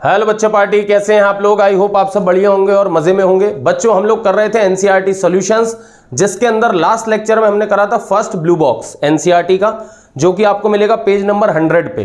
Hello बच्चों party, कैसे हैं आप लोग। आई होप आप सब बढ़िया होंगे और मजे में होंगे। बच्चों हम लोग कर रहे थे एनसीईआरटी सॉल्यूशंस, जिसके अंदर लास्ट लेक्चर में हमने करा था फर्स्ट ब्लू बॉक्स एनसीईआरटी का, जो कि आपको मिलेगा पेज नंबर 100 पे।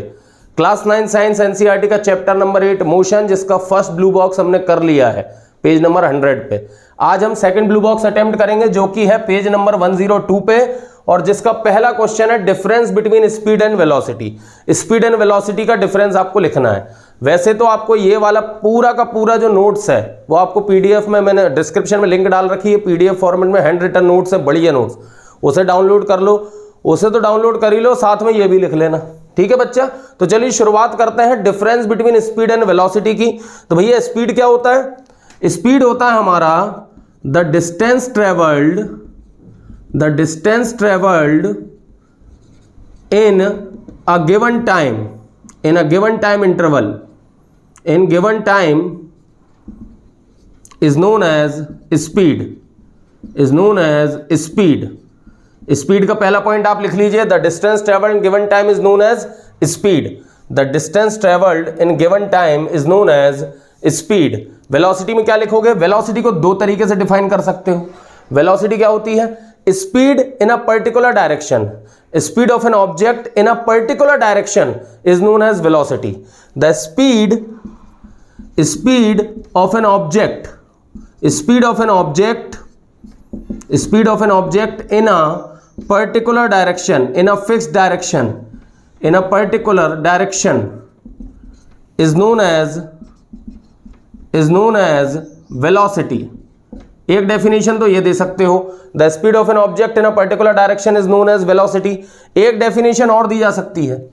क्लास 9 साइंस एनसीईआरटी का चैप्टर नंबर 8 मोशन, जिसका फर्स्ट ब्लू बॉक्स हमने कर लिया है पेज नंबर 100 पे। आज हम सेकंड ब्लू बॉक्स अटेम्प्ट करेंगे, जो कि है पेज नंबर 102 पे, और जिसका पहला क्वेश्चन है difference between speed and velocity. Speed and velocity का डिफरेंस आपको लिखना है। वैसे तो आपको ये वाला पूरा का पूरा जो नोट्स है वो आपको पीडीएफ में, मैंने डिस्क्रिप्शन में लिंक डाल रखी है, पीडीएफ फॉर्मेट में हैंड रिटन नोट्स है, बढ़िया नोट्स, उसे डाउनलोड कर लो। उसे तो डाउनलोड कर ही लो, साथ में ये भी लिख लेना, ठीक है बच्चा। तो चलिए शुरुआत करते हैं difference between speed and velocity की। तो भैया स्पीड क्या होता है? स्पीड होता है हमारा the distance travelled in a given time, in a given time interval, in given time is known as speed, is known as speed। Speed का पहला पॉइंट आप लिख लीजिए, the distance travelled in given time is known as speed. The distance travelled in given time is known as speed. Velocity में क्या लिखोगे? Velocity को दो तरीके से डिफाइन कर सकते हो। वेलोसिटी क्या होती है? Speed in a particular direction, speed of an object in a particular direction is known as velocity। the speed of an object in a particular direction, in a fixed direction, in a particular direction is known as velocity। एक definition तो ये दे सकते हो, the speed of an object in a particular direction is known as velocity. एक definition और दी जा सकती है,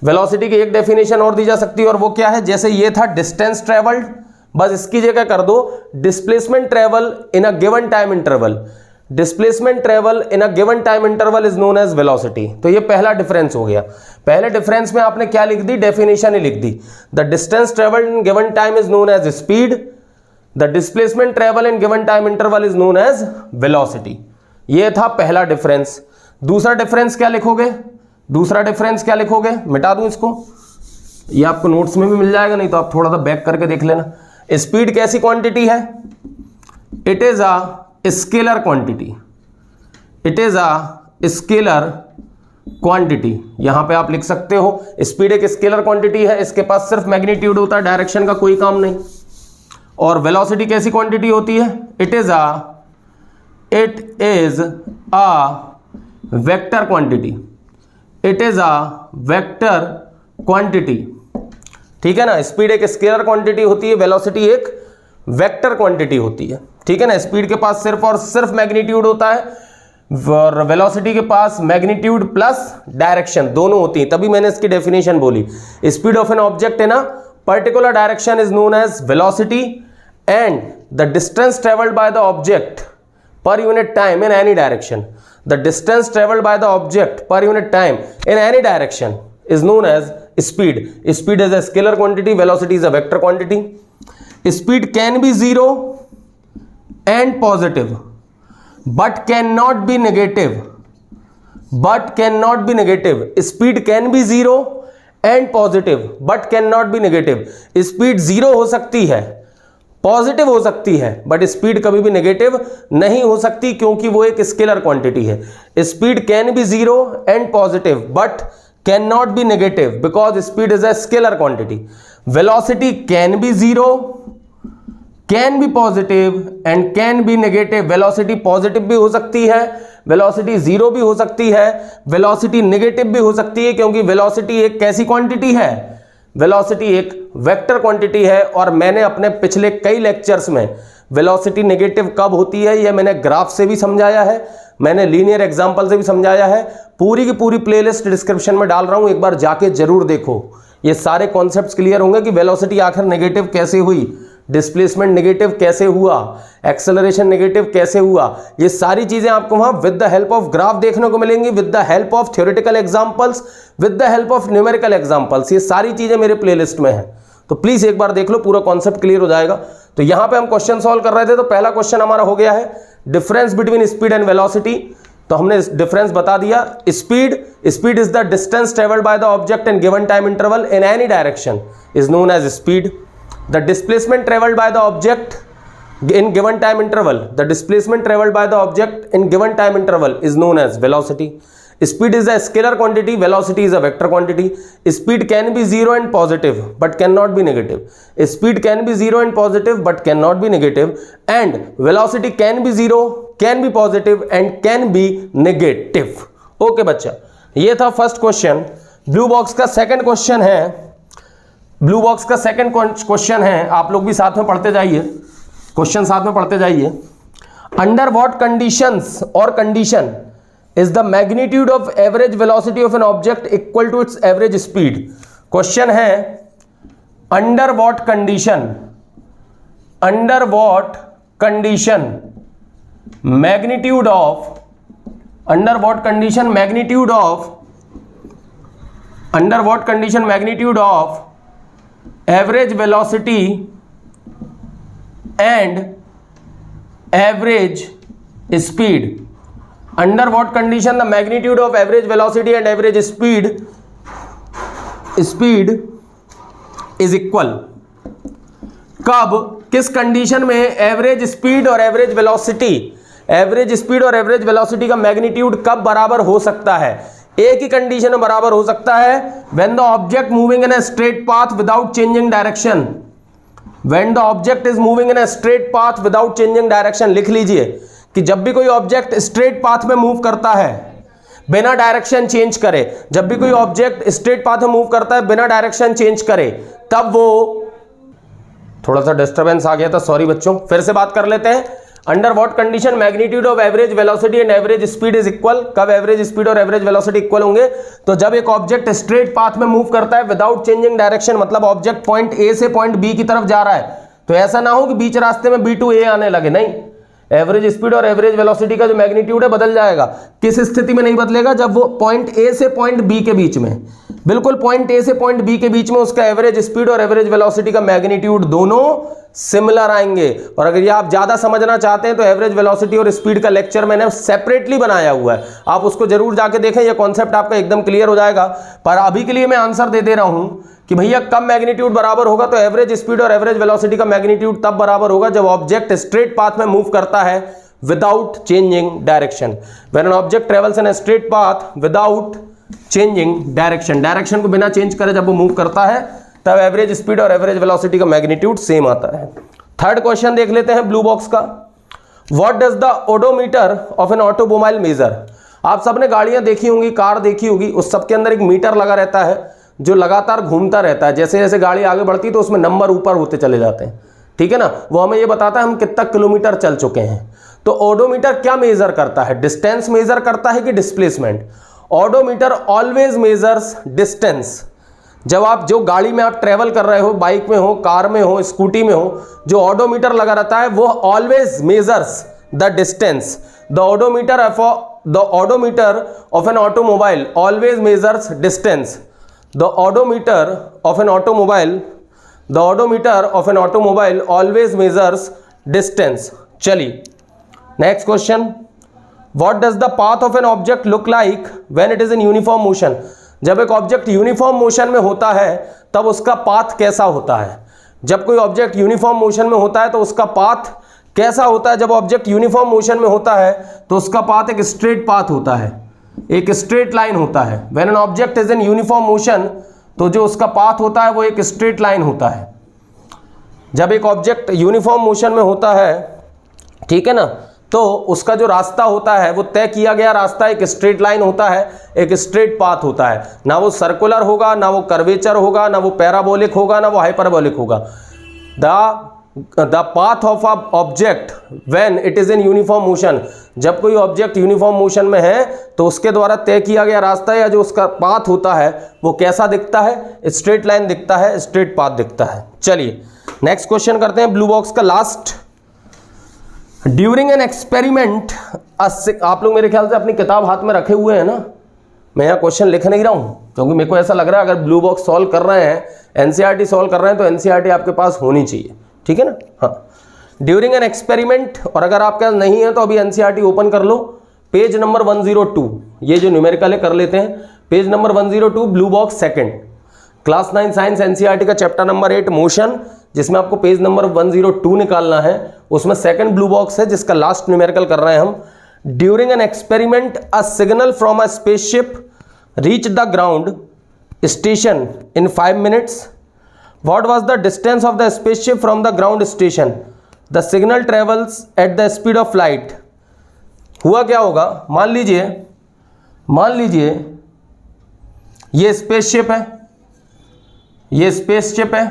वेलोसिटी की एक डेफिनेशन और दी जा सकती है, और वो क्या है? जैसे ये था डिस्टेंस ट्रेवल्ड, बस इसकी जगह कर दो displacement travel in a given time interval. Displacement travel in a given time interval is known as velocity. तो ये पहला डिफरेंस हो गया। पहले डिफरेंस में आपने क्या लिख दी? डेफिनेशन ही लिख दी, the distance travelled in given time is known as speed, the displacement travel in given time interval is known as velocity. ये था पहला डिफरेंस। दूसरा डिफरेंस क्या लिखोगे? दूसरा डिफरेंस क्या लिखोगे? मिटा दूं इसको, ये आपको नोट्स में भी मिल जाएगा, नहीं तो आप थोड़ा सा बैक करके देख लेना। स्पीड कैसी क्वांटिटी है? It is a scalar quantity, it is a scalar quantity. यहां पे आप लिख सकते हो स्पीड एक स्केलर क्वांटिटी है, इसके पास सिर्फ मैग्नीट्यूड होता है, डायरेक्शन का कोई काम नहीं। और वेलोसिटी कैसी क्वांटिटी होती है? It is a vector quantity, it is a vector quantity, ठीक है ना। स्पीड एक स्केलर क्वांटिटी होती है, वेलोसिटी एक वेक्टर क्वांटिटी होती है, ठीक है ना। स्पीड के पास सिर्फ और सिर्फ मैग्नीट्यूड होता है, और वेलोसिटी के पास मैग्नीट्यूड प्लस डायरेक्शन दोनों होती है, तभी मैंने इसकी डेफिनेशन बोली। Speed of an object in a particular direction is known as velocity, and the distance traveled by the object per unit time in any direction, the distance traveled by the object per unit time in any direction is known as speed। Speed is a scalar quantity, velocity is a vector quantity। Speed can be zero and positive but cannot be negative, but cannot be negative। Speed can be zero and positive but can not be negative. Speed zero हो सकती है, positive हो सकती है, but speed कभी भी negative नहीं हो सकती, क्योंकि वो एक स्केलर क्वांटिटी है। Speed can be zero and positive but can not be negative because speed is a scalar quantity. Velocity can be zero, can be positive and can be negative. Velocity positive भी हो सकती है, velocity zero भी हो सकती है, velocity negative भी हो सकती है, क्योंकि वेलोसिटी एक कैसी क्वांटिटी है? वेलोसिटी एक वेक्टर क्वांटिटी है। और मैंने अपने पिछले कई लेक्चर्स में वेलोसिटी नेगेटिव कब होती है यह मैंने ग्राफ से भी समझाया है, मैंने लीनियर एग्जांपल से भी समझाया है। पूरी की पूरी प्लेलिस्ट डिस्क्रिप्शन में डाल रहा हूं, एक बार जाके जरूर देखो, ये सारे कॉन्सेप्ट्स क्लियर होंगे कि वेलोसिटी आखिर नेगेटिव कैसे हुई, डिस्प्लेसमेंट नेगेटिव कैसे हुआ, एक्सेलरेशन नेगेटिव कैसे हुआ। ये सारी चीजें आपको वहां with the help of graph देखने को मिलेंगी, with the help of theoretical examples, with the help of numerical examples. ये सारी चीजें मेरे प्लेलिस्ट में है, तो प्लीज एक बार देख लो, पूरा कॉन्सेप्ट क्लियर हो जाएगा। तो यहां पे हम क्वेश्चन सॉल्व कर रहे थे, तो पहला क्वेश्चन हमारा हो गया है difference between speed and velocity. तो हमने डिफरेंस बता दिया। Speed is the distance travelled by the object in given time interval in any direction is known as speed. The displacement travelled by the object in given time interval, the displacement traveled by the object in given time interval is known as velocity. Speed is a scalar quantity, velocity is a vector quantity. Speed can be 0 and positive but cannot be negative. Speed can be 0 and positive but cannot be negative, and velocity can be 0, can be positive and can be negative. Okay बच्चा, ये था first question. Blue box का second question है, blue box का second question है, आप लोग भी साथ में पढ़ते जाइए, क्वेश्चन साथ में पढ़ते जाइए। अंडर व्हाट कंडीशंस और condition is the magnitude of average velocity of an object equal to its average speed. Question है under what condition, under what condition magnitude of, under what condition magnitude of, under what condition magnitude of average velocity and average speed, under what condition the magnitude of average velocity and average speed is equal। कब, किस condition में average speed और average velocity, average speed और average velocity का magnitude कब बराबर हो सकता है? एक ही कंडीशन में बराबर हो सकता है, when the object moving in a straight path without changing direction, when the object is moving in a straight path without changing direction। लिख लीजिए कि जब भी कोई ऑब्जेक्ट स्ट्रेट पाथ में मूव करता है बिना डायरेक्शन चेंज करे, जब भी कोई ऑब्जेक्ट स्ट्रेट पाथ में मूव करता है बिना डायरेक्शन चेंज करे, तब वो, थोड़ा सा डिस्टर्बेंस आ गया था, सॉरी बच्चों, फिर से बात कर लेते हैं। Under what condition magnitude of average velocity and average speed is equal. कब एवरेज स्पीड और एवरेज वेलोसिटी इक्वल होंगे? तो जब एक ऑब्जेक्ट स्ट्रेट पाथ में मूव करता है विदाउट चेंजिंग डायरेक्शन, मतलब ऑब्जेक्ट पॉइंट ए से पॉइंट बी की तरफ जा रहा है, तो ऐसा ना हो कि बीच रास्ते में बी टू ए आने लगे, नहीं, एवरेज स्पीड और एवरेज वेलोसिटी का जो मैग्नीट्यूड है बदल जाएगा। किस स्थिति में नहीं बदलेगा? जब वो पॉइंट ए से पॉइंट बी के बीच में, बिल्कुल पॉइंट ए से पॉइंट बी के बीच में उसका एवरेज स्पीड और एवरेज वेलोसिटी का मैग्नीट्यूड दोनों सिमिलर आएंगे। और अगर ये आप ज्यादा समझना चाहते हैं तो एवरेज वेलोसिटी और स्पीड का लेक्चर मैंने सेपरेटली बनाया हुआ है, आप उसको जरूर जाके देखें, ये कॉन्सेप्ट आपका एकदम क्लियर हो जाएगा। पर अभी के लिए मैं आंसर दे रहा हूं कि भैया कब मैग्नीट्यूड बराबर होगा? तो एवरेज स्पीड और एवरेज वेलोसिटी का मैग्नीट्यूड तब बराबर होगा जब ऑब्जेक्ट स्ट्रेट पाथ में मूव करता है without changing direction. When an object travels in a straight path without changing direction, direction को बिना चेंज करे जब वो मूव करता है, तब एवरेज स्पीड और एवरेज वेलोसिटी का मैग्नीट्यूड सेम आता है। थर्ड क्वेश्चन देख लेते हैं ब्लू बॉक्स का। What does the odometer of an automobile measure. आप सबने गाड़ियां देखी होंगी, कार देखी होगी, उस सबके अंदर एक मीटर लगा रहता है जो लगातार घूमता रहता है। जैसे जैसे गाड़ी आगे बढ़ती है तो उसमें नंबर ऊपर होते चले जाते हैं, ठीक है ना, वो हमें ये बताता है हम कितना किलोमीटर चल चुके हैं। तो ओडोमीटर क्या मेजर करता है? डिस्टेंस मेजर करता है कि displacement? Odometer always measures distance. जब आप, जो गाड़ी में आप ट्रेवल कर रहे हो, बाइक में हो, कार में हो, स्कूटी में हो, जो ओडोमीटर लगा रहता है वो always measures the distance. The odometer of an automobile always measures distance. The odometer of an automobile always measures distance। चलिए next question. What does the path of an object look like when it is in uniform motion? जब एक object uniform motion में होता है तब उसका path कैसा होता है? जब कोई ऑब्जेक्ट यूनिफॉर्म मोशन में होता है तो उसका पाथ कैसा होता है? जब ऑब्जेक्ट यूनिफॉर्म मोशन में होता है तो उसका पाथ एक स्ट्रेट पाथ होता है, एक स्ट्रेट लाइन होता है। When an object is in uniform motion, तो जो उसका पाथ होता है वो एक स्ट्रेट लाइन होता है। जब एक ऑब्जेक्ट यूनिफॉर्म मोशन में होता है, ठीक है ना, तो उसका जो रास्ता होता है वो तय किया गया रास्ता एक स्ट्रेट लाइन होता है, एक स्ट्रेट पाथ होता है। ना वो सर्कुलर होगा, ना वो कर्वेचर होगा, ना वो पैराबोलिक होगा, ना वो हाइपरबोलिक होगा। The path of a object when it is in uniform motion, जब कोई ऑब्जेक्ट यूनिफॉर्म मोशन में है तो उसके द्वारा तय किया गया रास्ता या जो उसका पाथ होता है वो कैसा दिखता है? स्ट्रेट लाइन दिखता है, स्ट्रेट पाथ दिखता है। चलिए नेक्स्ट क्वेश्चन करते हैं ब्लू बॉक्स का लास्ट। ड्यूरिंग एन एक्सपेरिमेंट, आप लोग मेरे ख्याल से अपनी किताब हाथ में रखे हुए हैं ना, मैं यहाँ क्वेश्चन लिख नहीं रहा हूँ क्योंकि मेरे को ऐसा लग रहा है अगर ब्लू बॉक्स सॉल्व कर रहे हैं, एनसीईआरटी सॉल्व कर रहे हैं, तो एनसीईआरटी आपके पास होनी चाहिए, ठीक है ना। हाँ, ड्यूरिंग एन एक्सपेरिमेंट, और अगर आपके पास नहीं है तो अभी एनसीईआरटी ओपन कर लो, पेज नंबर 102, ये जो न्यूमेरिकल है कर लेते हैं। Page number 102 blue box second, class 9 science NCERT का चैप्टर नंबर 8 मोशन, जिसमें आपको पेज नंबर 102 निकालना है। उसमें सेकंड ब्लू बॉक्स है जिसका लास्ट न्यूमेरिकल कर रहे हैं हम। During an experiment a signal from a spaceship reach the ground station in 5 minutes. What was the distance of the spaceship from the ground station? The signal travels at the speed of light. हुआ क्या होगा, मान लीजिए ये spaceship है, ये spaceship है,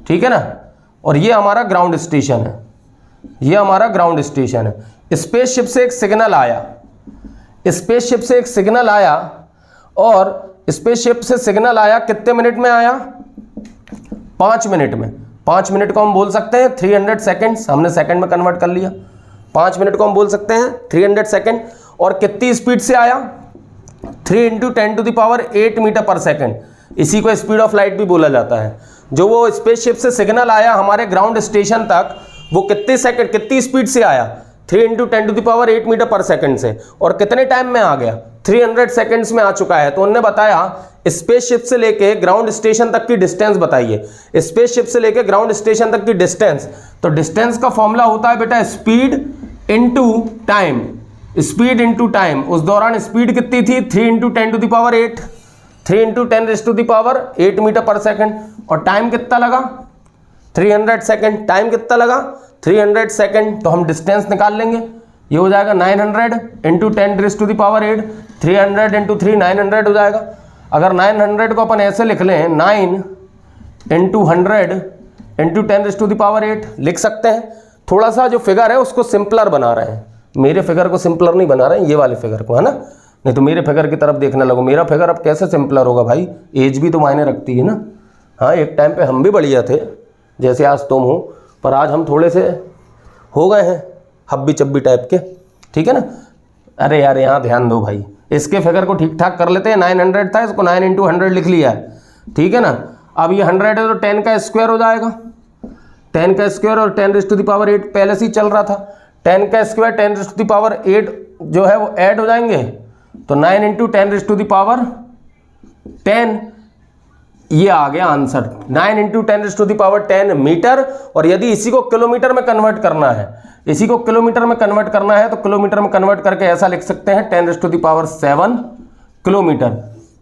ठीक है ना, और ये हमारा ग्राउंड स्टेशन है, ये हमारा ग्राउंड स्टेशन है। स्पेसशिप से एक सिग्नल आया, स्पेसशिप से एक सिग्नल आया, और स्पेसशिप से सिग्नल आया कितने मिनट में आया? 5 मिनट में। 5 मिनट को हम बोल सकते हैं 300 सेकेंड्स, हमने सेकंड में कन्वर्ट कर लिया। 5 मिनट को हम बोल सकते हैं 300 सेकेंड। और कितनी स्पीड से आया? 3 × 10⁸ मीटर पर सेकेंड। इसी को स्पीड ऑफ लाइट भी बोला जाता है। जो वो स्पेसशिप से सिग्नल आया हमारे ग्राउंड स्टेशन तक, वो कितनी स्पीड से आया? 3 × 10⁸ मीटर पर सेकेंड से। और कितने टाइम में आ गया? 300 सेकेंड्स में आ चुका है। तो उन्होंने बताया स्पेसशिप से लेके ग्राउंड स्टेशन तक की डिस्टेंस बताइए। स्पेसशिप से लेके ग्राउंड स्टेशन तक की डिस्टेंस, तो डिस्टेंस का फॉर्मूला होता है बेटा speed into time. Speed into time. उस दौरान स्पीड कितनी थी? 3 × 10⁸, 3 × 10⁸ मीटर पर सेकेंड। और टाइम कितना लगा? 300 सेकेंड। टाइम कितना लगा? 300 सेकेंड। तो हम डिस्टेंस निकाल लेंगे, ये हो जाएगा 900 × 10⁸, 300 × 3 900 हो जाएगा। अगर 900 को अपन ऐसे लिख लें, 9 × 100 × 10⁸ लिख सकते हैं। थोड़ा सा जो फिगर है उसको सिंपलर बना रहे हैं, मेरे फिगर को सिंपलर नहीं बना रहे हैं, ये वाले फिगर को, है ना। नहीं तो मेरे फिगर की तरफ देखने लगो, मेरा फिगर अब कैसे सिंपलर होगा भाई, एज भी तो मायने रखती है ना। हाँ, एक टाइम पे हम भी बढ़िया थे जैसे आज तुम हो, पर आज हम थोड़े से हो गए हैं हब्बी चब्बी टाइप के, ठीक है ना। अरे यार यहाँ ध्यान दो भाई, इसके फिगर को ठीक ठाक कर लेते हैं। 900 था, इसको 9 × 100 लिख लिया है, ठीक है ना। अब ये 100 है तो 10 का स्क्वायर हो जाएगा, 10 का स्क्वायर, और 10⁸ पहले से ही चल रहा था। 10 का स्क्वायर 10⁸ जो है वो ऐड हो जाएंगे, तो 9 × 10⁻10, ये आ गया आंसर 9 × 10⁻10 मीटर। और यदि इसी को किलोमीटर में कन्वर्ट करना है, इसी को किलोमीटर में कन्वर्ट करना है, तो किलोमीटर में कन्वर्ट करके ऐसा लिख सकते हैं 10⁷ किलोमीटर।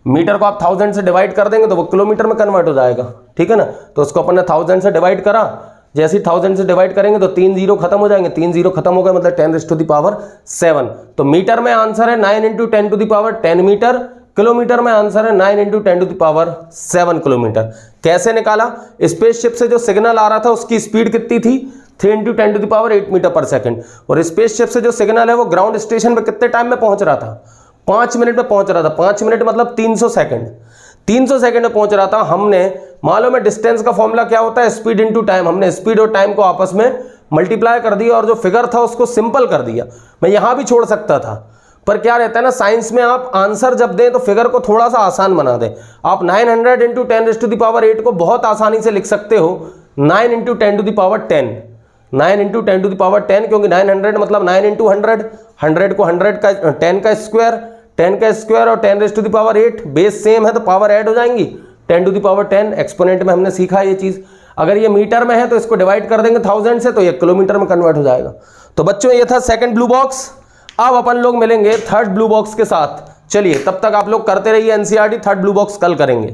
मीटर को आप 1000 से डिवाइड कर देंगे तो वो किलोमीटर में कन्वर्ट हो जाएगा, ठीक है ना। तो उसको अपन ने 1000 से डिवाइड करा, जैसे ही 1000 से डिवाइड करेंगे तो 3 0 खत्म हो जाएंगे, 3 0 खत्म हो गए मतलब 10⁻7। तो मीटर में आंसर है 9 × 10⁻10 मीटर, किलोमीटर में आंसर है 9 × 10⁻7 किलोमीटर। कैसे निकाला? स्पेसशिप से जो सिग्नल आ रहा था उसकी स्पीड कितनी थी? 3 × 10⁸ मीटर पर सेकेंड। और स्पेसशिप से जो सिग्नल है वो ग्राउंड स्टेशन पे कितने टाइम में पहुंच रहा था? 5 मिनट में पहुंच रहा था। 5 मिनट मतलब 300 सेकेंड, 300 सेकेंड में पहुंच रहा था। हमने मालूम है डिस्टेंस का फॉर्मूला क्या होता है? Speed into time. हमने स्पीड और टाइम को आपस में मल्टीप्लाई कर दिया और जो फिगर था उसको सिंपल कर दिया। मैं यहां भी छोड़ सकता था, पर क्या रहता है ना, साइंस में आप आंसर जब दें तो फिगर को थोड़ा सा आसान बना दें। आप 900 × 10⁸ को बहुत आसानी से लिख सकते हो 9 × 10⁻10, 9 × 10⁻10, क्योंकि 900 मतलब 9 × 100, 100 को 100 का 10 का स्क्वायर, 10 का स्क्वायर और 10⁸, बेस सेम है तो पावर ऐड हो जाएंगी। 10⁻10 एक्सपोनेंट में हमने सीखा ये चीज। अगर ये मीटर में है तो इसको डिवाइड कर देंगे 1000 से, तो ये किलोमीटर में कन्वर्ट हो जाएगा। तो बच्चों ये था सेकंड ब्लू बॉक्स। अब अपन लोग मिलेंगे थर्ड ब्लू बॉक्स के साथ। चलिए तब तक आप लोग करते रहिए एनसीईआरटी, थर्ड ब्लू बॉक्स कल करेंगे।